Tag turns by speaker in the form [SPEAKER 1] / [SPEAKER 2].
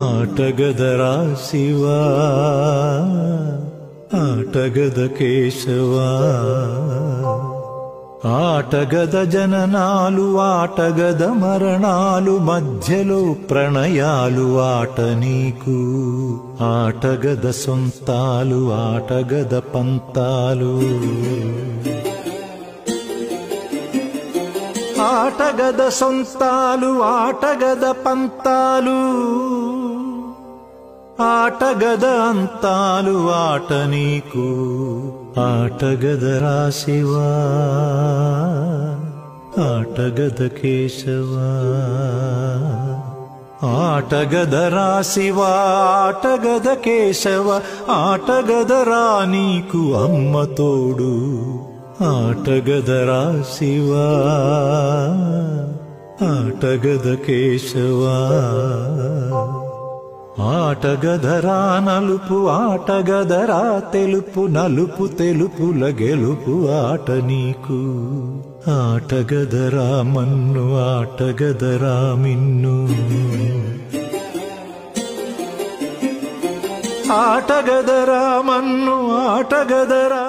[SPEAKER 1] ಆಟಗದರಾ ಶಿವ ಆಟಗದ ಕೇಶವ ఆటగద జననాలు ఆటగద మరణాలు మధ్యలో ప్రణయాలు ఆట నీకు ఆటగద సొంతాలు ఆటగద పంతాలు ఆటగద సొంతాలు ఆటగద పంతాలు ఆటగద అంతాలు ఆట నీకు ఆటగదరా శివ ఆటగద కేశవ ఆటగదరా శివ ఆటగద కేశవ ఆటగదరా నీకు అమ్మ తోడు ఆటగదరా శివ ఆటగద కేశవ ఆటగదరా నలుపు ఆటగదరా తెలుపు నలుపు తెలుపుల గెలుపు ఆట నీకు ఆటగదరా మన్ను ఆటగదరా మిన్ను ఆటగదరా మన్ను ఆటగదరా